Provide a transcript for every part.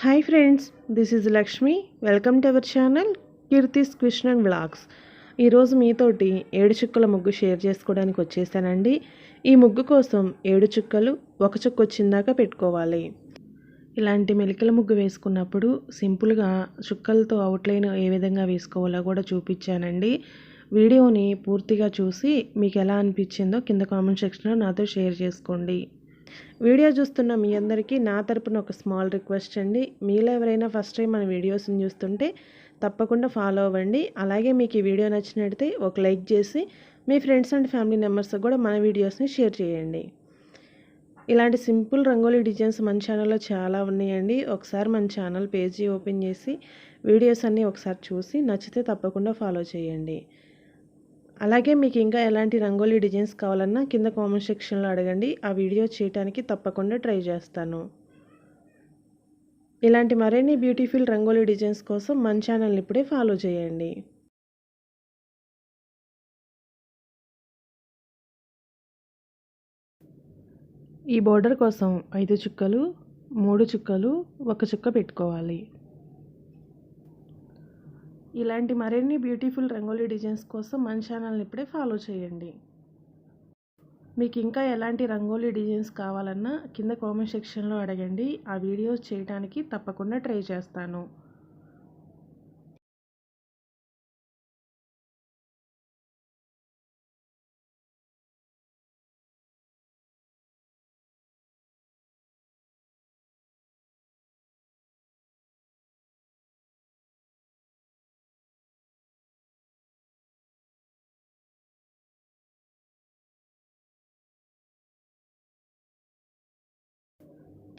Hi friends, this is Lakshmi. Welcome to our channel Kirti's Question Vlogs. ఈరోజు మీతోటి 7 చుక్కల ముగ్గు షేర్ చేసుకోవడానికి వచ్చేసానండి. ఈ ముగ్గు కోసం 7 చుక్కలు ఒక చుక్క వచ్చిందాక పెట్టుకోవాలి. ఇలాంటి మెలికల ముగ్గు వేసుకున్నప్పుడు సింపుల్గా చుక్కలతో అవుట్లైన్ ఏ విధంగా వేసుకోవాలో కూడా చూపించానండి. వీడియోని పూర్తిగా చూసి మీకు ఎలా అనిపించిందో కింద కామెంట్ సెక్షన్లో నాతో షేర్ చేసుకోండి. వీడియో చూస్తున్న మీ అందరికీ నా తరపున ఒక స్మాల్ రిక్వెస్ట్ అండి. మీలో ఎవరైనా ఫస్ట్ టైం మన వీడియోస్ని చూస్తుంటే తప్పకుండా ఫాలో అవ్వండి. అలాగే మీకు ఈ వీడియో నచ్చినట్లయితే ఒక లైక్ చేసి మీ ఫ్రెండ్స్ అండ్ ఫ్యామిలీ మెంబర్స్కి కూడా మన వీడియోస్ని షేర్ చేయండి. ఇలాంటి సింపుల్ రంగోలీ డిజైన్స్ మన ఛానల్లో చాలా ఉన్నాయండి. ఒకసారి మన ఛానల్ పేజీ ఓపెన్ చేసి వీడియోస్ అన్నీ ఒకసారి చూసి నచ్చితే తప్పకుండా ఫాలో చేయండి. అలాగే మీకు ఇంకా ఎలాంటి రంగోలీ డిజైన్స్ కావాలన్నా కింద కామెంట్ సెక్షన్లో అడగండి. ఆ వీడియో చేయడానికి తప్పకుండా ట్రై చేస్తాను. ఇలాంటి మరిన్ని బ్యూటిఫుల్ రంగోలీ డిజైన్స్ కోసం మన ఛానల్ని ఇప్పుడే ఫాలో చేయండి. ఈ బోర్డర్ కోసం 5 చుక్కలు, 3 చుక్కలు, 1 చుక్క పెట్టుకోవాలి. ఇలాంటి మరిన్ని బ్యూటిఫుల్ రంగోలీ డిజైన్స్ కోసం మన ఛానల్ని ఇప్పుడే ఫాలో చేయండి. మీకు ఇంకా ఎలాంటి రంగోలీ డిజైన్స్ కావాలన్నా కింద కామెంట్ సెక్షన్లో అడగండి. ఆ వీడియోస్ చేయడానికి తప్పకుండా ట్రై చేస్తాను.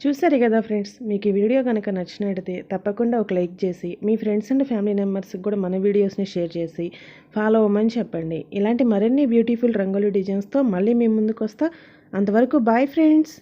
చూసారు కదా ఫ్రెండ్స్, మీకు ఈ వీడియో కనుక నచ్చినట్లయితే తప్పకుండా ఒక లైక్ చేసి మీ ఫ్రెండ్స్ అండ్ ఫ్యామిలీ మెంబర్స్కి కూడా మన వీడియోస్ని షేర్ చేసి ఫాలో అవ్వమని చెప్పండి. ఇలాంటి మరిన్ని బ్యూటిఫుల్ రంగోలీ డిజైన్స్తో మళ్ళీ మీ ముందుకు వస్తా. అంతవరకు బాయ్ ఫ్రెండ్స్.